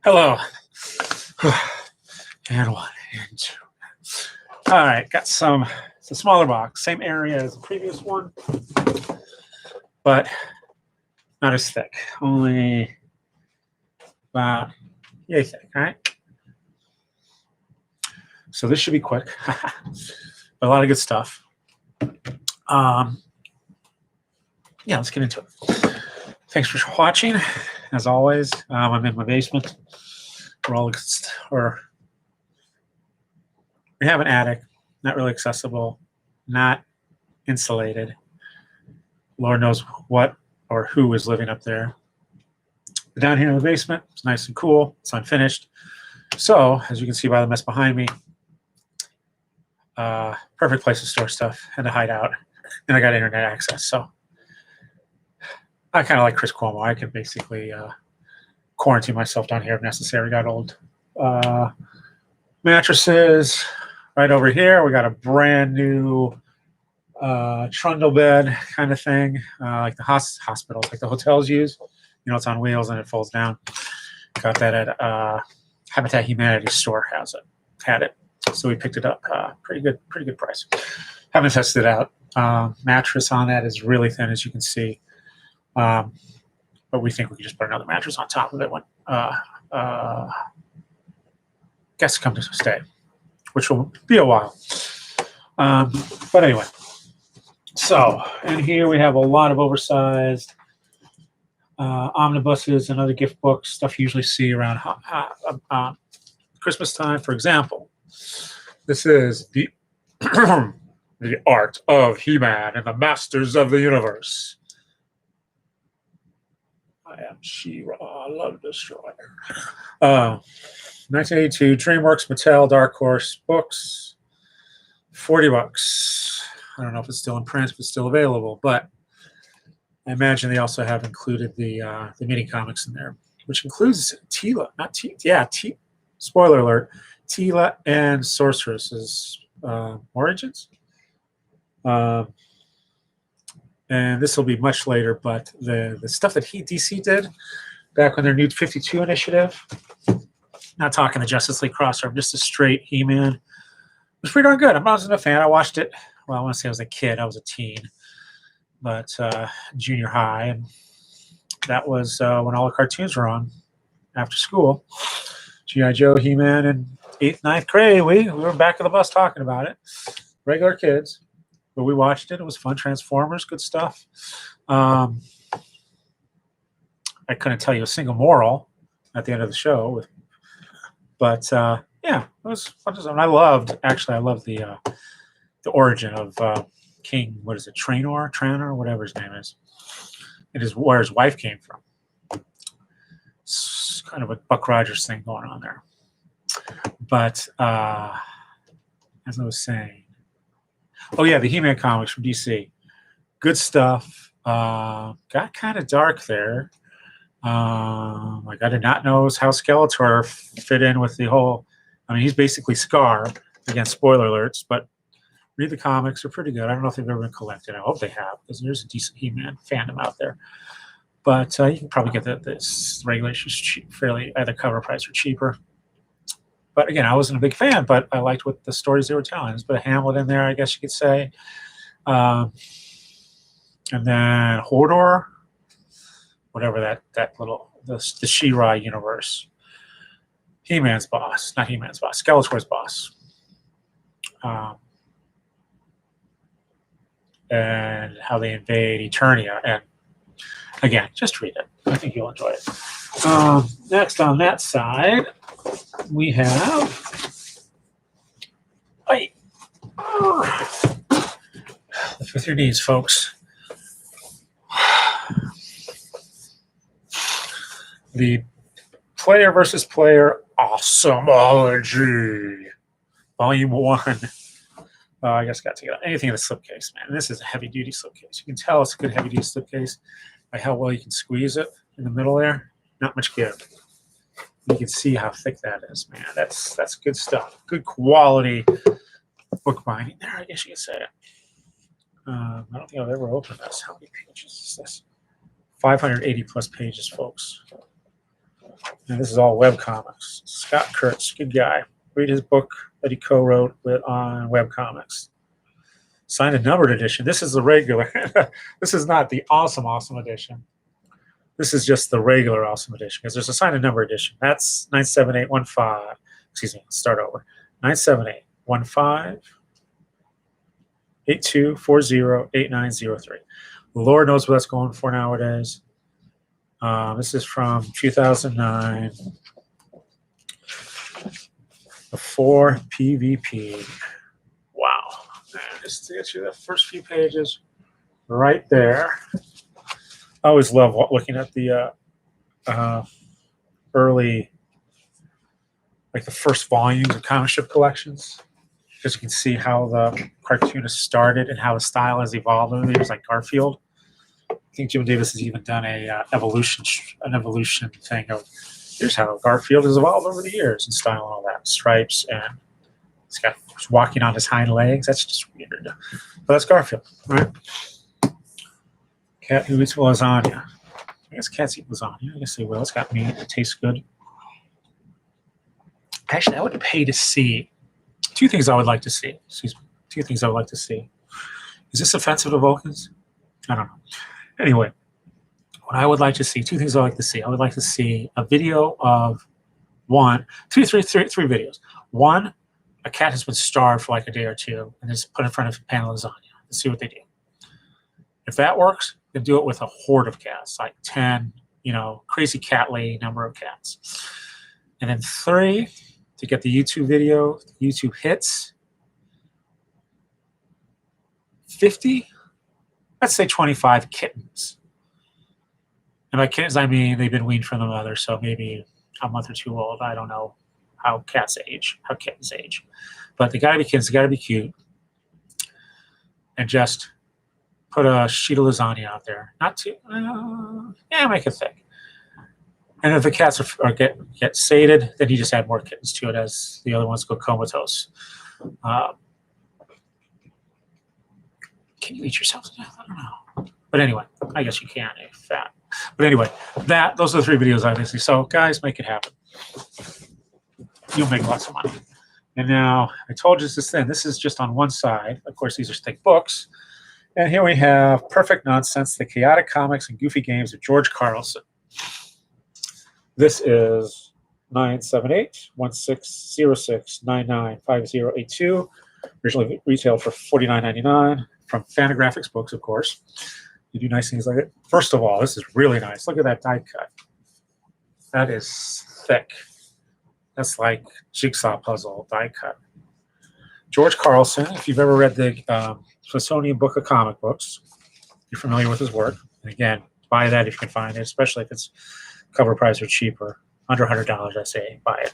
Hello. And one and two. All right, got some. It's a smaller box, same area as the previous one, but not as thick. Only about yay thick. All right. So this should be quick. A lot of good stuff. Yeah, let's get into it. Thanks for watching. As always, I'm in my basement. We have an attic, not really accessible, not insulated. Lord knows what or who is living up there. But down here in the basement, it's nice and cool. It's unfinished. So, as you can see by the mess behind me, perfect place to store stuff and to hide out. And I got internet access, so I kind of like Chris Cuomo. I can basically quarantine myself down here if necessary. Got old mattresses right over here. We got a brand new trundle bed kind of thing, like the hospitals, like the hotels use. You know, it's on wheels and it folds down. Got that at Habitat Humanity's store. Had it. So we picked it up. Pretty good price. Haven't tested it out. Mattress on that is really thin, as you can see. But we think we can just put another mattress on top of it when guests come to stay, which will be a while. But anyway, so in here we have a lot of oversized omnibuses and other gift books, stuff you usually see around Christmas time. For example, this is the the Art of He-Man and the Masters of the Universe. I am She-Ra, Love Destroyer. 1982, DreamWorks, Mattel, Dark Horse Books, $40. I don't know if it's still in print, if it's still available, but I imagine they also have included the mini comics in there, which includes Teela, spoiler alert, Teela and Sorceress's origins. And this will be much later, but the stuff that DC did back when their New 52 initiative, not talking the Justice League crossover, just a straight He-Man, was pretty darn good. I wasn't a fan. I watched it, well, I want to say I was a kid. I was a teen, but junior high. And that was when all the cartoons were on after school. G.I. Joe, He-Man, and 8th, 9th grade, we were back of the bus talking about it. Regular kids. But we watched it. It was fun. Transformers, good stuff. I couldn't tell you a single moral at the end of the show, but yeah, it was fun. And I loved the origin of King. What is it, Tranor, whatever his name is. It is where his wife came from. It's kind of a Buck Rogers thing going on there. But as I was saying. Oh, yeah, the He-Man comics from DC. Good stuff. Got kind of dark there. Like, I did not know how Skeletor fit in with the whole... I mean, he's basically Scar. Again, spoiler alerts, but read the comics. They're pretty good. I don't know if they've ever been collected. I hope they have, because there's a decent He-Man fandom out there. But you can probably get this regular issues cheap, fairly, either cover price or cheaper. But again, I wasn't a big fan, but I liked what the stories they were telling. There's a bit of Hamlet in there, I guess you could say. And then Hodor, whatever that little, the She-Ra universe. He-Man's boss, not He-Man's boss, Skeletor's boss. And how they invade Eternia. And again, just read it. I think you'll enjoy it. Next on that side, we have live with your knees, folks. The Player versus Player Awesomology, Volume 1. I guess got to get anything in the slipcase, man. And this is a heavy-duty slipcase. You can tell it's a good heavy-duty slipcase by how well you can squeeze it in the middle there. Not much give. You can see how thick that is, man. That's good stuff. Good quality book binding there, I guess you could say it. I don't think I've ever opened this. How many pages is this? 580 plus pages, folks. And this is all web comics. Scott Kurtz, good guy. Read his book that he co-wrote on web comics. Signed and numbered edition. This is the regular. This is not the awesome edition. This is just the regular awesome edition because there's a signed and number edition. That's 97815. Excuse me. Let's start over. 97815 8240 8903. Lord knows what that's going for nowadays. This is from 2009. Before PvP. Wow. And just to get you the first few pages right there. I always love looking at the early, like the first volumes of comic strip collections, because you can see how the cartoonist started and how the style has evolved over the years, like Garfield. I think Jim Davis has even done an evolution thing of here's how Garfield has evolved over the years in style and all that. Stripes, and he's walking on his hind legs. That's just weird. But that's Garfield, right? Cat who eats lasagna. I guess cats eat lasagna. I guess they will. It's got meat. It tastes good. Actually, I would pay to see two things I would like to see. Excuse me. Two things I would like to see. Is this offensive to Vulcans? I don't know. Anyway, what I would like to see, two things I would like to see. I would like to see a video of three videos. One, a cat has been starved for like a day or two and is put in front of a pan of lasagna and see what they do. If that works, then do it with a horde of cats, like 10, crazy cat lady number of cats. And then 3, to get the YouTube video, YouTube hits, 50, let's say 25 kittens. And by kittens, I mean they've been weaned from the mother, so maybe a month or two old. I don't know how kittens age. But they got to be kittens, they got to be cute. And just put a sheet of lasagna out there. Not too, make it thick. And if the cats get sated, then you just add more kittens to it as the other ones go comatose. Can you eat yourself to death? I don't know. But anyway, I guess you can if fat. But anyway, those are the 3 videos, obviously. So guys, make it happen. You'll make lots of money. And now, I told you this thing. This is just on one side. Of course, these are thick books. And here we have Perfect Nonsense, the Chaotic Comics and Goofy Games of George Carlson. This is 978-1606-995082. Originally retailed for $49.99 from Fantagraphics Books, of course. You do nice things like it. First of all, this is really nice. Look at that die cut. That is thick. That's like jigsaw puzzle die cut. George Carlson, if you've ever read the Smithsonian Book of Comic Books, you're familiar with his work. And again, buy that if you can find it, especially if it's cover price or cheaper. Under $100, I say, buy it.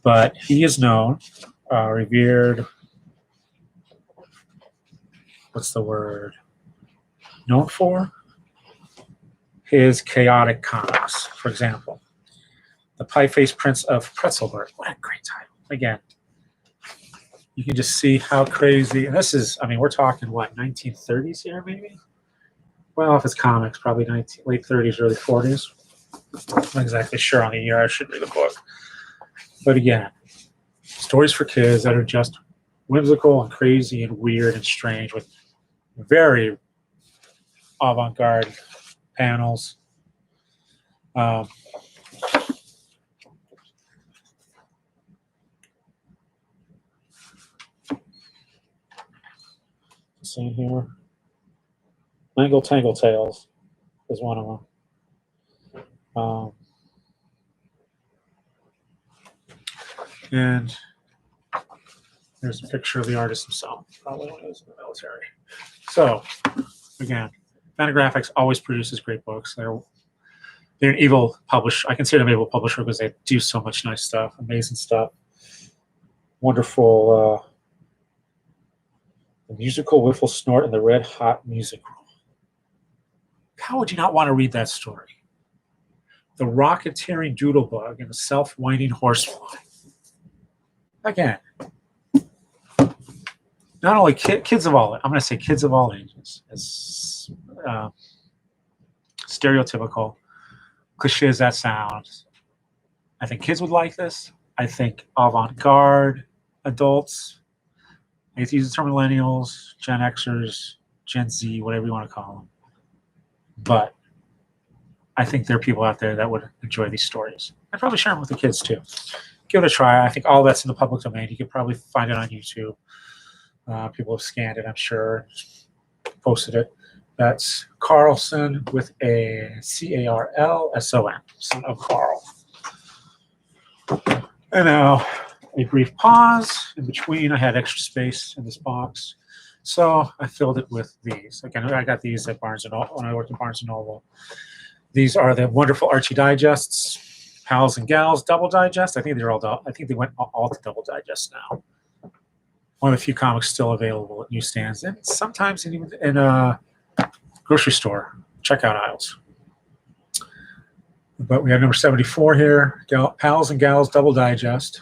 But he is known, revered, what's the word? Known for his chaotic comics. For example, The Pie-Faced Prince of Pretzelburg. What a great title. Again, you can just see how crazy, and this is, we're talking, what, 1930s here, maybe? Well, if it's comics, probably late 30s, early 40s. I'm not exactly sure on the year. I should read the book. But again, stories for kids that are just whimsical and crazy and weird and strange with very avant-garde panels. See here. Mangle Tangle Tales is one of them. And there's a picture of the artist himself, probably when he was in the military. So, again, Fantagraphics always produces great books. They're an able publisher. I consider them an able publisher because they do so much nice stuff, amazing stuff. Wonderful. The Musical Whiffle Snort and the Red Hot Music Roll. How would you not want to read that story? The Rocketeering Doodlebug and the Self-Winding Horsefly. Again, not only kids of all, I'm going to say kids of all ages, as stereotypical, cliche as that sounds, I think kids would like this. I think avant-garde adults, I hate to use the term millennials, Gen Xers, Gen Z, whatever you want to call them. But I think there are people out there that would enjoy these stories. I'd probably share them with the kids too. Give it a try. I think all that's in the public domain. You could probably find it on YouTube. People have scanned it, I'm sure, posted it. That's Carlson with a Carlson, son of Carl. And now a brief pause in between. I had extra space in this box, so I filled it with these. Again, I got these at Barnes & Noble when I worked at Barnes & Noble. These are the wonderful Archie digests, Pals and Gals double digest. I think they're all. I think they went all to double digest now. One of the few comics still available at newsstands and sometimes even in grocery store checkout aisles. But we have number 74 here, Pals and Gals Double Digest.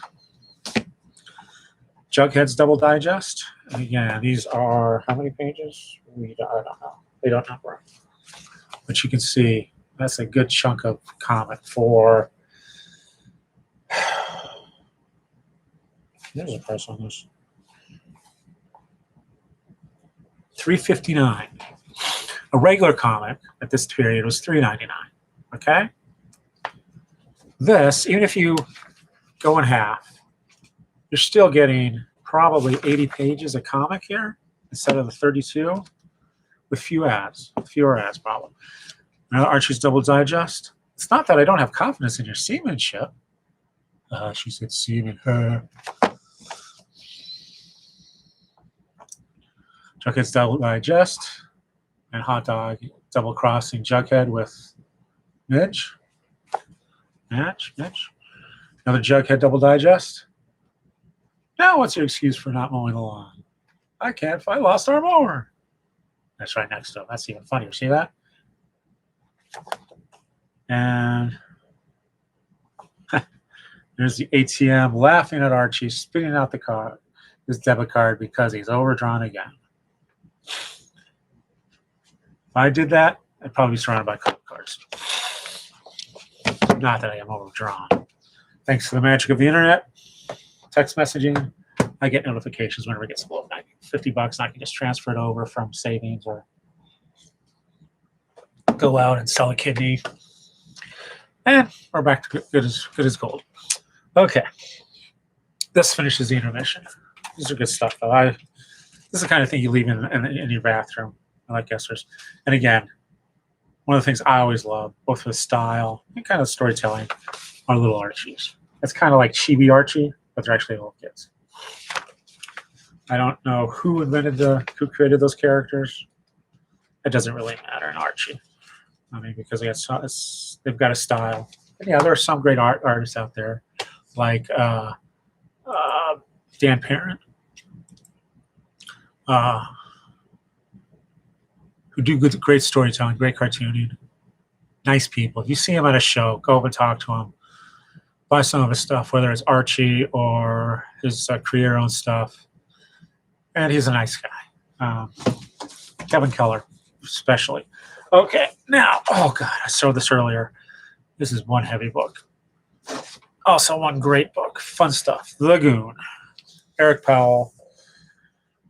Jughead's Double Digest. And again, these are how many pages? I don't know. They don't number. But you can see that's a good chunk of comic for. There's a price on this. $3.59. A regular comic at this period was $3.99. Okay? This, even if you go in half, you're still getting probably 80 pages of comic here instead of the 32 with fewer ads probably. Now Archie's Double Digest. It's not that I don't have confidence in your seamanship. She said seaman, her. Jughead's Double Digest and Hot Dog Double Crossing Jughead with Midge. Mitch. Another Jughead Double Digest. Now what's your excuse for not mowing the lawn? I can't. I lost our mower. That's right next to him. That's even funnier. See that? And there's the ATM laughing at Archie, spitting out the card, his debit card because he's overdrawn again. If I did that, I'd probably be surrounded by credit cards. Not that I am overdrawn. Thanks to the magic of the internet, text messaging, I get notifications whenever it gets below $50, and I can just transfer it over from savings or go out and sell a kidney. And we're back to good as gold. Okay. This finishes the intermission. These are good stuff, though. This is the kind of thing you leave in your bathroom. I like Esther's. And again, one of the things I always love, both with style and kind of storytelling, are little Archies. It's kind of like chibi Archie, but they're actually little kids. I don't know who created those characters. It doesn't really matter in Archie. I mean, because they've got a style. And yeah, there are some great artists out there, like Dan Parent, who do great storytelling, great cartooning, nice people. If you see him at a show, go up and talk to him. Buy some of his stuff, whether it's Archie or his career-owned stuff. And he's a nice guy. Kevin Keller, especially. Okay, now, oh God, I showed this earlier. This is one heavy book. Also one great book, fun stuff. The Lagoon, Eric Powell,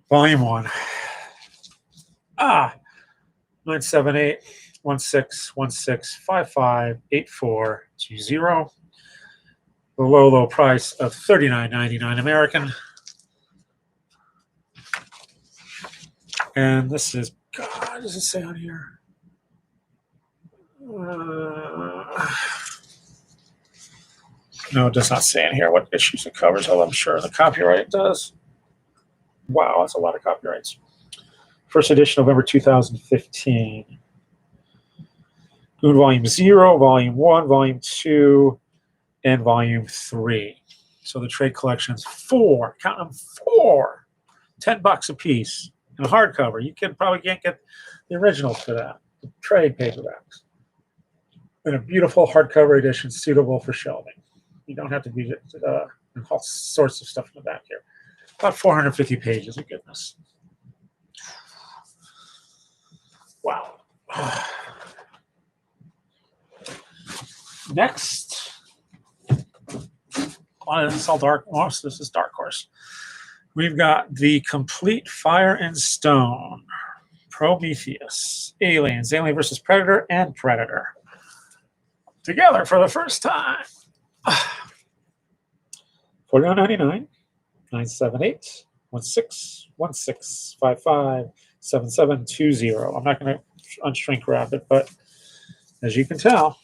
Volume 1. 978-1616-558420. The low price of $39.99 American. And this is, God, what does it say on here? No, it does not say in here what issues it covers, although I'm sure the copyright does. Wow, that's a lot of copyrights. First edition, November 2015. Goon Volume 0, Volume 1, Volume 2, and Volume 3. So the trade collection's 4, count them, 4, $10 a piece in a hardcover. You probably can't get the originals for that. The trade paperbacks. In a beautiful hardcover edition suitable for shelving. You don't have to be all sorts of stuff in the back here. About 450 pages of goodness. Wow. Next, this is all dark. Oh, so this is Dark Horse. We've got the Complete Fire and Stone, Prometheus, Aliens, Alien versus Predator, and Predator together for the first time. $49.99, 978-1616557720. I'm not going to unshrink wrap it, but as you can tell,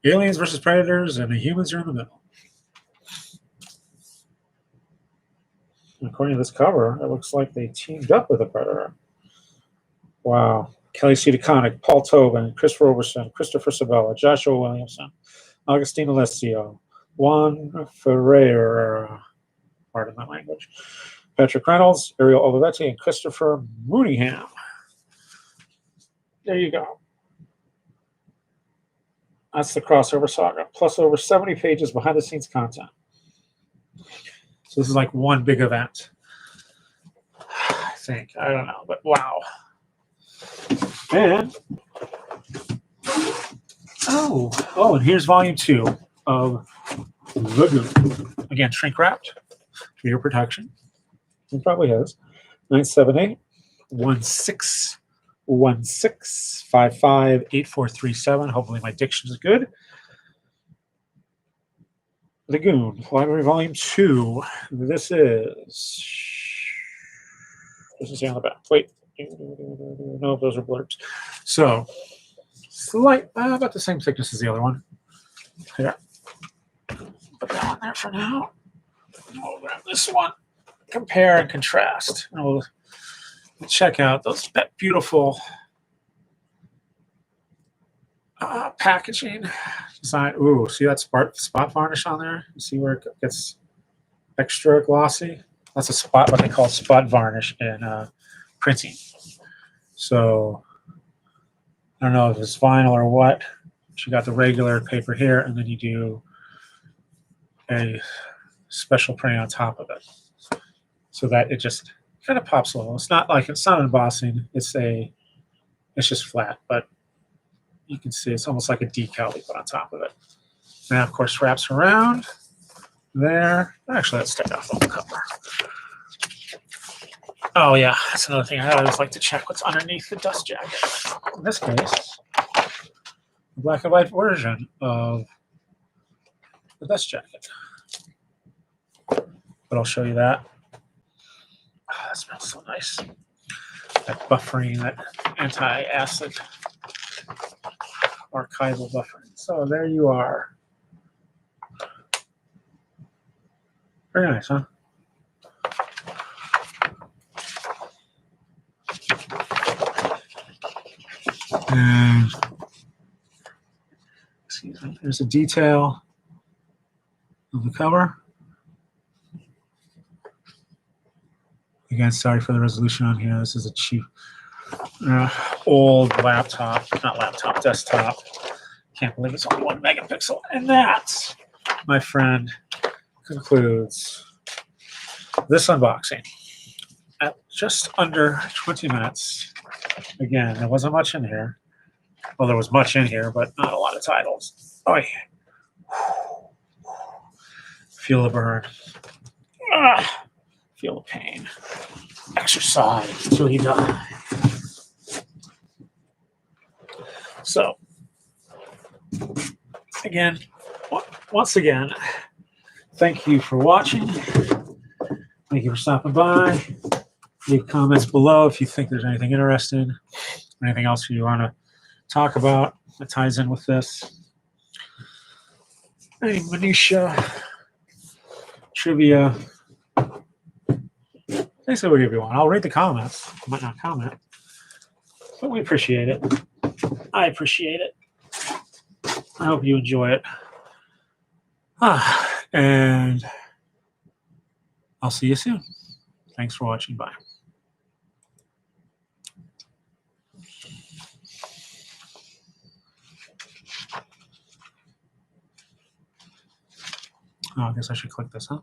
aliens versus predators, and the humans are in the middle. And according to this cover, it looks like they teamed up with a predator. Wow. Kelly C. DeConnick, Paul Tobin, Chris Roberson, Christopher Sabella, Joshua Williamson, Augustine Alessio, Juan Ferreira, pardon my language, Patrick Reynolds, Ariel Olivetti, and Christopher Mooneyham. There you go. That's the crossover saga, plus over 70 pages behind-the-scenes content. So this is like one big event, I think. I don't know, but wow. And, and here's volume 2 of The Goon. Again, shrink-wrapped for your protection. It probably has. 978-1616-558437. Hopefully my diction is good. The Goon, Library Volume 2. This is here on the back. Wait. No, those are blurbs. So, slight, about the same thickness as the other one. Here. Put that one there for now. We'll grab this one. Compare and contrast. And we'll check out that beautiful packaging design. Ooh, see that spot varnish on there? You see where it gets extra glossy? That's what they call spot varnish in printing. So I don't know if it's vinyl or what. But you got the regular paper here, and then you do a special printing on top of it, so that it just kind of pops a little. It's not embossing. It's just flat, but you can see it's almost like a decal we put on top of it. Now, of course, wraps around there. Actually, let's take off the cover. Oh, yeah, that's another thing. I always like to check what's underneath the dust jacket. In this case, the black and white version of the dust jacket. But I'll show you that. Oh, that smells so nice. That buffering, that anti-acid archival buffering. So there you are. Very nice, huh? And excuse me, there's a detail of the cover. Again, sorry for the resolution on here. This is a cheap, old desktop. Can't believe it's only 1 megapixel. And that, my friend, concludes this unboxing at just under 20 minutes. Again, there wasn't much in here. Well, there was much in here, but not a lot of titles. Oh, yeah. Feel the burn. Feel the pain. Exercise until you die. So, again, once again, thank you for watching. Thank you for stopping by. Leave comments below if you think there's anything interesting, anything else you want to talk about that ties in with this. Any minutia, trivia. Basically, whatever you want. I'll read the comments. I might not comment, but we appreciate it. I appreciate it. I hope you enjoy it. And I'll see you soon. Thanks for watching. Bye. Oh, I guess I should click this, huh?